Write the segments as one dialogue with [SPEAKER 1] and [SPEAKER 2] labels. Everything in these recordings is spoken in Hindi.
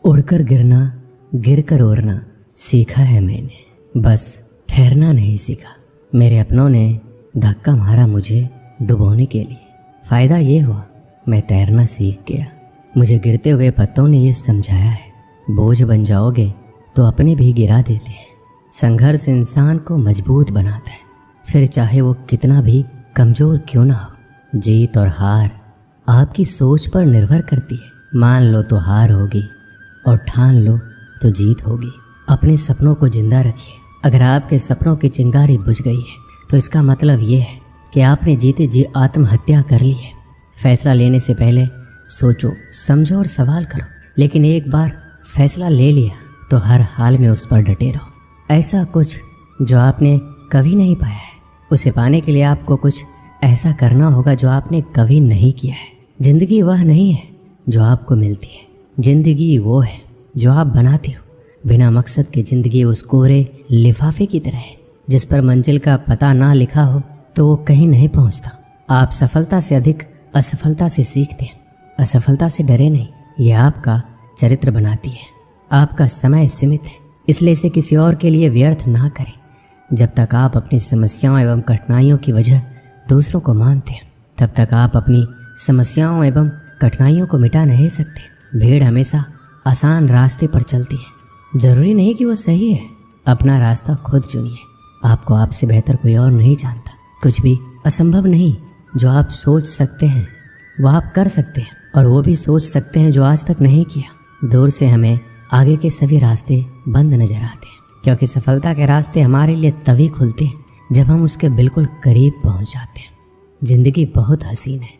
[SPEAKER 1] उड़कर गिरना, गिरकर उड़ना सीखा है मैंने, बस ठहरना नहीं सीखा। मेरे अपनों ने धक्का मारा मुझे डुबोने के लिए। फ़ायदा ये हुआ मैं तैरना सीख गया। मुझे गिरते हुए पत्तों ने ये समझाया है, बोझ बन जाओगे तो अपने भी गिरा देते हैं। संघर्ष इंसान को मजबूत बनाता है, फिर चाहे वो कितना भी कमज़ोर क्यों ना हो। जीत और हार आपकी सोच पर निर्भर करती है। मान लो तो हार होगी और ठान लो तो जीत होगी। अपने सपनों को जिंदा रखिए। अगर आपके सपनों की चिंगारी बुझ गई है तो इसका मतलब ये है कि आपने जीते जी आत्महत्या कर ली है। फैसला लेने से पहले सोचो, समझो और सवाल करो, लेकिन एक बार फैसला ले लिया तो हर हाल में उस पर डटे रहो। ऐसा कुछ जो आपने कभी नहीं पाया है, उसे पाने के लिए आपको कुछ ऐसा करना होगा जो आपने कभी नहीं किया है। जिंदगी वह नहीं है जो आपको मिलती है, जिंदगी वो है जो आप बनाते हो। बिना मकसद की जिंदगी उस कोरे लिफाफे की तरह है जिस पर मंजिल का पता ना लिखा हो तो वो कहीं नहीं पहुंचता। आप सफलता से अधिक असफलता से सीखते हैं। असफलता से डरे नहीं, ये आपका चरित्र बनाती है। आपका समय सीमित है, इसलिए इसे किसी और के लिए व्यर्थ ना करें। जब तक आप अपनी समस्याओं एवं कठिनाइयों की वजह दूसरों को मानते हैं, तब तक आप अपनी समस्याओं एवं कठिनाइयों को मिटा नहीं सकते। भीड़ हमेशा आसान रास्ते पर चलती है, जरूरी नहीं कि वो सही है। अपना रास्ता खुद चुनिए। आपको आपसे बेहतर कोई और नहीं जानता। कुछ भी असंभव नहीं। जो आप सोच सकते हैं वो आप कर सकते हैं, और वो भी सोच सकते हैं जो आज तक नहीं किया। दूर से हमें आगे के सभी रास्ते बंद नजर आते हैं, क्योंकि सफलता के रास्ते हमारे लिए तभी खुलते हैं जब हम उसके बिल्कुल करीब पहुंच जाते हैं। जिंदगी बहुत हसीन है,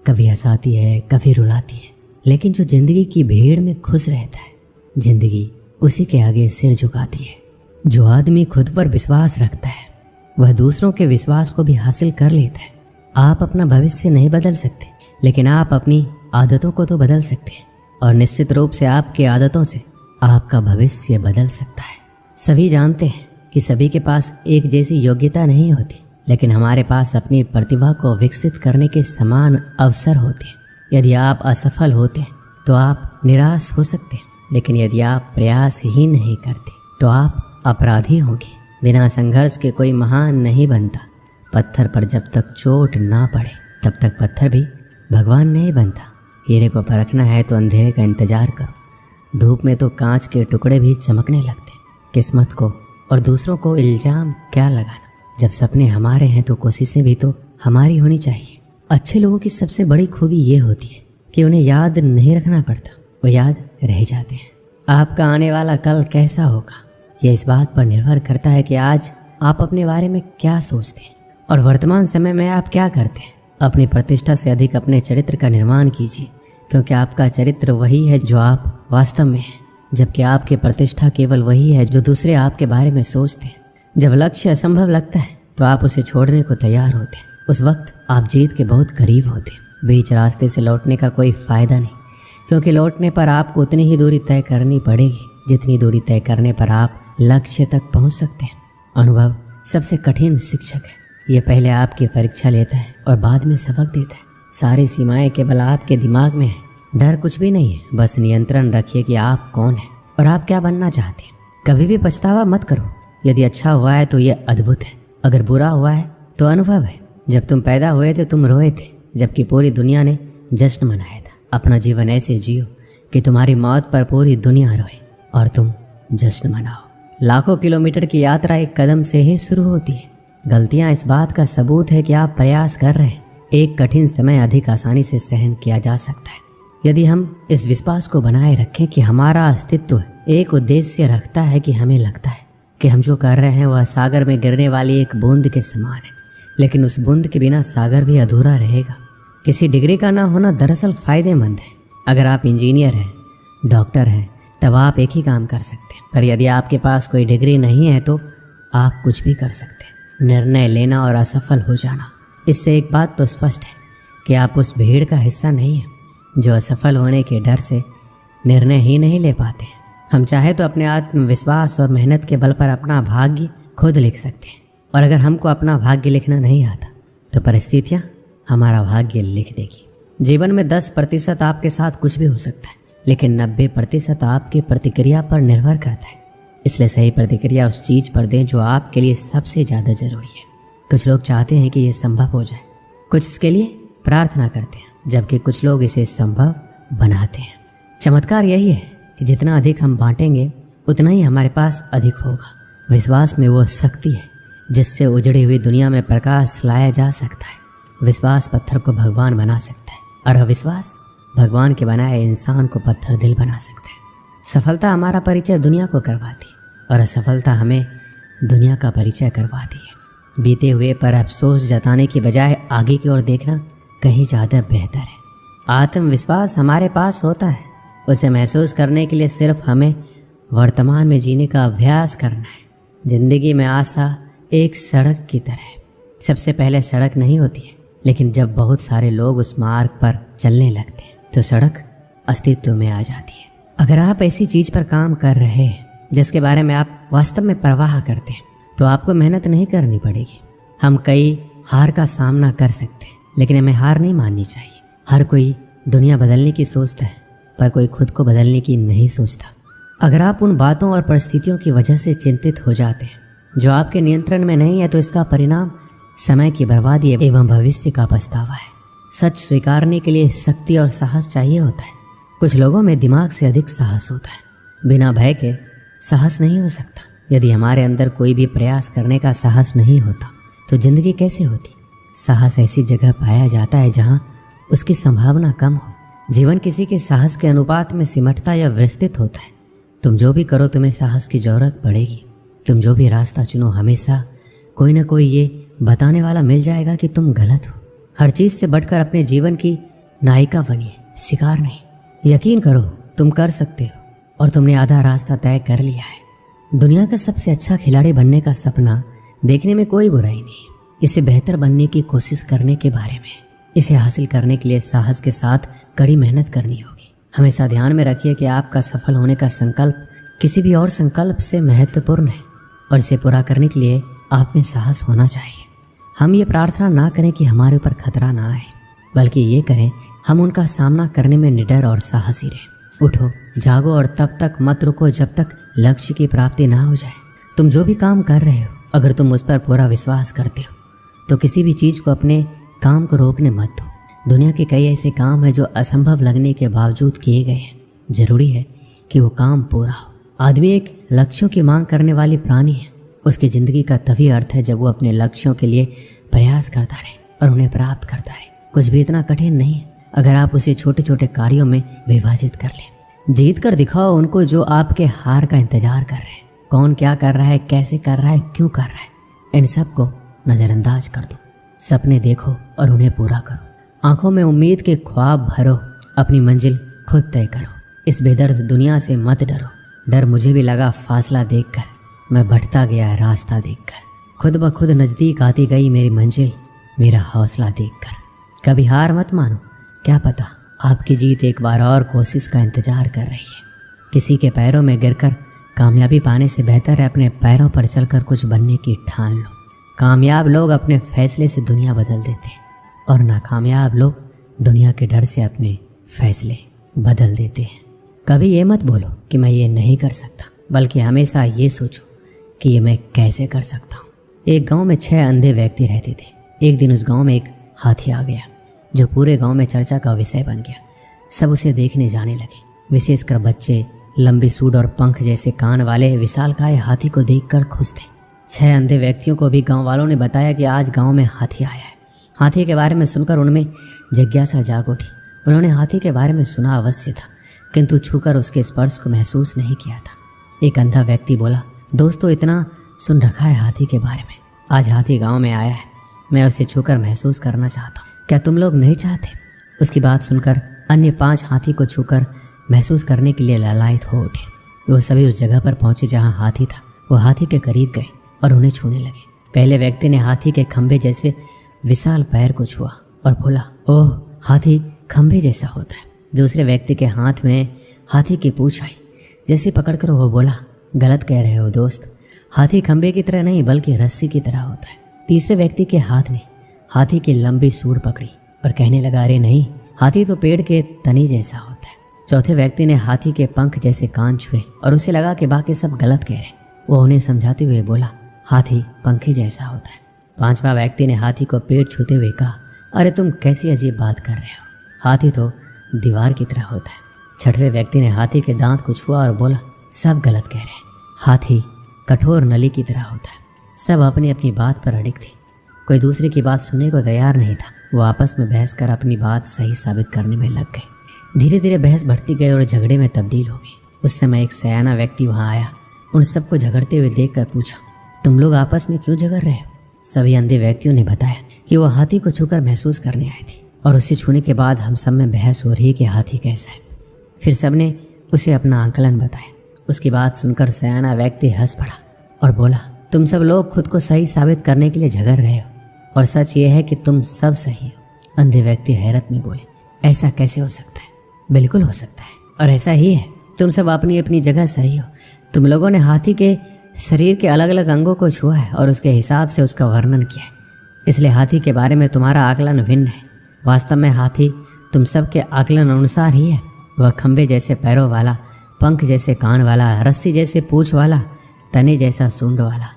[SPEAKER 1] कभी हंसाती है, कभी रुलाती है, लेकिन जो जिंदगी की भीड़ में खुश रहता है, जिंदगी उसी के आगे सिर झुकाती है। जो आदमी खुद पर विश्वास रखता है वह दूसरों के विश्वास को भी हासिल कर लेता है। आप अपना भविष्य नहीं बदल सकते, लेकिन आप अपनी आदतों को तो बदल सकते हैं, और निश्चित रूप से आपकी आदतों से आपका भविष्य बदल सकता है। सभी जानते हैं कि सभी के पास एक जैसी योग्यता नहीं होती, लेकिन हमारे पास अपनी प्रतिभा को विकसित करने के समान अवसर होते हैं। यदि आप असफल होते हैं तो आप निराश हो सकते हैं, लेकिन यदि आप प्रयास ही नहीं करते तो आप अपराधी होंगे। बिना संघर्ष के कोई महान नहीं बनता। पत्थर पर जब तक चोट ना पड़े तब तक पत्थर भी भगवान नहीं बनता। हीरे को परखना है तो अंधेरे का इंतजार करो। धूप में तो कांच के टुकड़े भी चमकने लगते। किस्मत को और दूसरों को इल्जाम क्या लगाना। जब सपने हमारे हैं तो कोशिशें भी तो हमारी होनी चाहिए। अच्छे लोगों की सबसे बड़ी खूबी ये होती है कि उन्हें याद नहीं रखना पड़ता, वो याद रह जाते हैं। आपका आने वाला कल कैसा होगा यह इस बात पर निर्भर करता है कि आज आप अपने बारे में क्या सोचते हैं और वर्तमान समय में आप क्या करते हैं। अपनी प्रतिष्ठा से अधिक अपने चरित्र का निर्माण कीजिए, क्योंकि आपका चरित्र वही है जो आप वास्तव में हैं, जबकि आपकी प्रतिष्ठा केवल वही है जो दूसरे आपके बारे में सोचते हैं। जब लक्ष्य असंभव लगता है तो आप उसे छोड़ने को तैयार होते हैं। उस वक्त आप जीत के बहुत करीब होते हैं। बीच रास्ते से लौटने का कोई फ़ायदा नहीं, क्योंकि लौटने पर आपको उतनी ही दूरी तय करनी पड़ेगी जितनी दूरी तय करने पर आप लक्ष्य तक पहुंच सकते हैं। अनुभव सबसे कठिन शिक्षक है। ये पहले आपकी परीक्षा लेता है और बाद में सबक देता है। सारी सीमाएं केवल आपके दिमाग में है। डर कुछ भी नहीं है, बस नियंत्रण रखिए कि आप कौन हैं और आप क्या बनना चाहते हैं। कभी भी पछतावा मत करो। यदि अच्छा हुआ है तो ये अद्भुत है, अगर बुरा हुआ है तो अनुभव है। जब तुम पैदा हुए थे तुम रोए थे, जबकि पूरी दुनिया ने जश्न मनाया था। अपना जीवन ऐसे जियो कि तुम्हारी मौत पर पूरी दुनिया रोए और तुम जश्न मनाओ। लाखों किलोमीटर की यात्रा एक कदम से ही शुरू होती है। गलतियां इस बात का सबूत है कि आप प्रयास कर रहे हैं। एक कठिन समय अधिक आसानी से सहन किया जा सकता है यदि हम इस विश्वास को बनाए रखें कि हमारा अस्तित्व एक उद्देश्य रखता है। कि हमें लगता है कि हम जो कर रहे हैं वह सागर में गिरने वाली एक बूंद के समान है, लेकिन उस बूंद के बिना सागर भी अधूरा रहेगा। किसी डिग्री का ना होना दरअसल फ़ायदेमंद है। अगर आप इंजीनियर हैं, डॉक्टर हैं, तब आप एक ही काम कर सकते हैं, पर यदि आपके पास कोई डिग्री नहीं है तो आप कुछ भी कर सकते हैं। निर्णय लेना और असफल हो जाना, इससे एक बात तो स्पष्ट है कि आप उस भीड़ का हिस्सा नहीं हैं जो असफल होने के डर से निर्णय ही नहीं ले पाते। हम चाहे तो अपने आत्मविश्वास और मेहनत के बल पर अपना भाग्य खुद लिख सकते हैं, और अगर हमको अपना भाग्य लिखना नहीं आता तो परिस्थितियाँ हमारा भाग्य लिख देगी। जीवन में 10% आपके साथ कुछ भी हो सकता है, लेकिन 90% आपकी प्रतिक्रिया पर निर्भर करता है। इसलिए सही प्रतिक्रिया उस चीज़ पर दें जो आपके लिए सबसे ज़्यादा ज़रूरी है। कुछ लोग चाहते हैं कि ये संभव हो जाए, कुछ इसके लिए प्रार्थना करते हैं, जबकि कुछ लोग इसे संभव बनाते हैं। चमत्कार यही है कि जितना अधिक हम बांटेंगे उतना ही हमारे पास अधिक होगा। विश्वास में वो शक्ति है जिससे उजड़ी हुई दुनिया में प्रकाश लाया जा सकता है। विश्वास पत्थर को भगवान बना सकता है और अविश्वास भगवान के बनाए इंसान को पत्थर दिल बना सकता है। सफलता हमारा परिचय दुनिया को करवाती है और असफलता हमें दुनिया का परिचय करवाती है। बीते हुए पर अफसोस जताने की बजाय आगे की ओर देखना कहीं ज़्यादा बेहतर है। आत्मविश्वास हमारे पास होता है, उसे महसूस करने के लिए सिर्फ हमें वर्तमान में जीने का अभ्यास करना है। जिंदगी में आशा एक सड़क की तरह है। सबसे पहले सड़क नहीं होती है, लेकिन जब बहुत सारे लोग उस मार्ग पर चलने लगते हैं तो सड़क अस्तित्व में आ जाती है। अगर आप ऐसी चीज़ पर काम कर रहे हैं जिसके बारे में आप वास्तव में परवाह करते हैं तो आपको मेहनत नहीं करनी पड़ेगी। हम कई हार का सामना कर सकते हैं, लेकिन हमें हार नहीं माननी चाहिए। हर कोई दुनिया बदलने की सोचता है, पर कोई खुद को बदलने की नहीं सोचता। अगर आप उन बातों और परिस्थितियों की वजह से चिंतित हो जाते हैं जो आपके नियंत्रण में नहीं है, तो इसका परिणाम समय की बर्बादी एवं भविष्य का पछतावा है। सच स्वीकारने के लिए शक्ति और साहस चाहिए होता है। कुछ लोगों में दिमाग से अधिक साहस होता है। बिना भय के साहस नहीं हो सकता। यदि हमारे अंदर कोई भी प्रयास करने का साहस नहीं होता तो जिंदगी कैसे होती। साहस ऐसी जगह पाया जाता है जहाँ उसकी संभावना कम हो। जीवन किसी के साहस के अनुपात में सिमटता या विस्तृत होता है। तुम जो भी करो तुम्हें साहस की जरूरत पड़ेगी। तुम जो भी रास्ता चुनो हमेशा कोई ना कोई ये बताने वाला मिल जाएगा कि तुम गलत हो। हर चीज़ से बढ़कर अपने जीवन की नायिका बनिए, शिकार नहीं। यकीन करो तुम कर सकते हो और तुमने आधा रास्ता तय कर लिया है। दुनिया का सबसे अच्छा खिलाड़ी बनने का सपना देखने में कोई बुराई नहीं। इसे बेहतर बनने की कोशिश करने के बारे में। इसे हासिल करने के लिए साहस के साथ कड़ी मेहनत करनी होगी। हमेशा ध्यान में रखिए कि आपका सफल होने का संकल्प किसी भी और संकल्प से महत्वपूर्ण है और इसे पूरा करने के लिए आप में साहस होना चाहिए। हम ये प्रार्थना ना करें कि हमारे ऊपर खतरा ना आए, बल्कि ये करें हम उनका सामना करने में निडर और साहसी रहें। उठो, जागो और तब तक मत रुको जब तक लक्ष्य की प्राप्ति ना हो जाए। तुम जो भी काम कर रहे हो, अगर तुम उस पर पूरा विश्वास करते हो तो किसी भी चीज़ को अपने काम को रोकने मत दो। दुनिया के कई ऐसे काम हैं जो असंभव लगने के बावजूद किए गए हैं। जरूरी है कि वो काम पूरा हो। आदमी एक लक्ष्यों की मांग करने वाली प्राणी है। उसकी ज़िंदगी का तभी अर्थ है जब वो अपने लक्ष्यों के लिए प्रयास करता रहे और उन्हें प्राप्त करता रहे। कुछ भी इतना कठिन नहीं है अगर आप उसे छोटे छोटे कार्यों में विभाजित कर लें। जीत कर दिखाओ उनको जो आपके हार का इंतजार कर रहे हैं। कौन क्या कर रहा है, कैसे कर रहा है, क्यों कर रहा है, इन सब को नज़रअंदाज कर दो। सपने देखो और उन्हें पूरा करो। आंखों में उम्मीद के ख्वाब भरो। अपनी मंजिल खुद तय करो। इस बेदर्द दुनिया से मत डरो। डर मुझे भी लगा फासला देखकर, मैं बढ़ता गया रास्ता देखकर। खुद ब खुद नज़दीक आती गई मेरी मंजिल, मेरा हौसला देखकर। कभी हार मत मानो, क्या पता आपकी जीत एक बार और कोशिश का इंतजार कर रही है। किसी के पैरों में गिरकर कामयाबी पाने से बेहतर है अपने पैरों पर चलकर कुछ बनने की ठान लो। कामयाब लोग अपने फैसले से दुनिया बदल देते हैं और नाकामयाब लोग दुनिया के डर से अपने फैसले बदल देते हैं। कभी ये मत बोलो कि मैं ये नहीं कर सकता, बल्कि हमेशा ये सोचो कि ये मैं कैसे कर सकता हूँ। एक गांव में 6 अंधे व्यक्ति रहते थे। एक दिन उस गांव में एक हाथी आ गया जो पूरे गांव में चर्चा का विषय बन गया। सब उसे देखने जाने लगे, विशेषकर बच्चे। लंबी सूंड और पंख जैसे कान वाले विशालकाय हाथी को देखकर खुश थे। 6 अंधे व्यक्तियों को भी गांव वालों ने बताया कि आज गांव में हाथी आया है। हाथी के बारे में सुनकर उनमें जिज्ञासा जाग उठी। उन्होंने हाथी के बारे में सुना अवश्य था, किंतु छूकर उसके स्पर्श को महसूस नहीं किया था। एक अंधा व्यक्ति बोला, दोस्तों इतना सुन रखा है हाथी के बारे में, आज हाथी गांव में आया है, मैं उसे छूकर महसूस करना चाहता हूँ, क्या तुम लोग नहीं चाहते? उसकी बात सुनकर अन्य 5 हाथी को छूकर महसूस करने के लिए लालायित हो उठे। वो सभी उस जगह पर पहुंचे जहाँ हाथी था। वो हाथी के करीब गए और उन्हें छूने लगे। पहले व्यक्ति ने हाथी के खंभे जैसे विशाल पैर को छुआ और बोला, ओह हाथी खंभे जैसा होता है। दूसरे व्यक्ति के हाथ में हाथी की पूंछ आई। जैसे पकड़कर वो बोला, गलत कह रहे हो दोस्त, हाथी खंभे की तरह नहीं बल्कि रस्सी की तरह होता है। तीसरे व्यक्ति के हाथ ने हाथी की लंबी सूंड पकड़ी और कहने लगा, अरे नहीं, हाथी तो पेड़ के तने जैसा होता है। चौथे व्यक्ति ने हाथी के पंख जैसे कान छुए और उसे लगा कि बाकी सब गलत कह रहे। वो उन्हें समझाते हुए बोला, हाथी पंखे जैसा होता है। पांचवा व्यक्ति ने हाथी को पेट छूते हुए कहा, अरे तुम कैसी अजीब बात कर रहे हो, हाथी तो दीवार की तरह होता है। छठवें व्यक्ति ने हाथी के दांत को छुआ और बोला, सब गलत कह रहे हैं, हाथी कठोर नली की तरह होता है। सब अपनी अपनी बात पर अड़िग थे, कोई दूसरे की बात सुनने को तैयार नहीं था। वो आपस में बहस कर अपनी बात सही साबित करने में लग गए। धीरे धीरे बहस बढ़ती गई और झगड़े में तब्दील हो गई। उस समय एक सयाना व्यक्ति वहाँ आया, उन सबको झगड़ते हुए देखकर पूछा, तुम लोग आपस में क्यों झगड़ रहे हो? सभी अंधे व्यक्तियों ने बताया कि वो हाथी को छूकर महसूस करने आए थे और उसे छूने के बाद हम सब में बहस हो रही है कि हाथी कैसा है। फिर सबने उसे अपना आंकलन बताया। उसकी बात सुनकर सयाना व्यक्ति हंस पड़ा और बोला, तुम सब लोग खुद को सही साबित करने के लिए झगड़ रहे हो और सच ये है कि तुम सब सही हो। अंधे व्यक्ति हैरत में बोले, ऐसा कैसे हो सकता है? बिल्कुल हो सकता है और ऐसा ही है। तुम सब अपनी अपनी जगह सही हो। तुम लोगों ने हाथी के शरीर के अलग अलग अंगों को छुआ है और उसके हिसाब से उसका वर्णन किया है, इसलिए हाथी के बारे में तुम्हारा आकलन भिन्न है। वास्तव में हाथी तुम सब के आकलन अनुसार ही है। वह खंबे जैसे पैरों वाला, पंख जैसे कान वाला, रस्सी जैसे पूँछ वाला, तने जैसा सूंड वाला,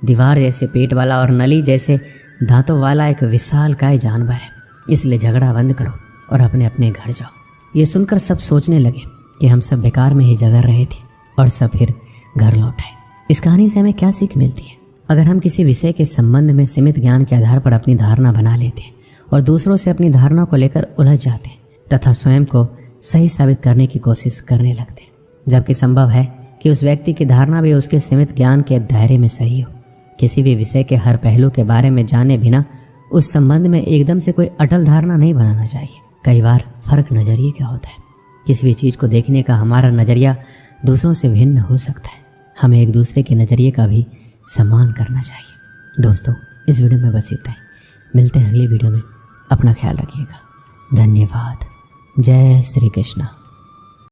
[SPEAKER 1] दीवार जैसे पेट वाला और नली जैसे दांतों वाला एक विशालकाय जानवर है। इसलिए झगड़ा बंद करो और अपने अपने घर जाओ। ये सुनकर सब सोचने लगे कि हम सब बेकार में ही झगड़ रहे थे और सब फिर घर लौट आए। इस कहानी से हमें क्या सीख मिलती है? अगर हम किसी विषय के संबंध में सीमित ज्ञान के आधार पर अपनी धारणा बना लेते हैं और दूसरों से अपनी धारणा को लेकर उलझ जाते हैं तथा स्वयं को सही साबित करने की कोशिश करने लगते हैं, जबकि संभव है कि उस व्यक्ति की धारणा भी उसके सीमित ज्ञान के दायरे में सही हो। किसी भी विषय के हर पहलू के बारे में जाने बिना उस संबंध में एकदम से कोई अटल धारणा नहीं बनाना चाहिए। कई बार फर्क नज़रिए का होता है। किसी भी चीज़ को देखने का हमारा नज़रिया दूसरों से भिन्न हो सकता है। हमें एक दूसरे के नज़रिए का भी सम्मान करना चाहिए। दोस्तों, इस वीडियो में बस इतना ही। मिलते हैं अगली वीडियो में। अपना ख्याल रखिएगा। धन्यवाद। जय श्री कृष्ण।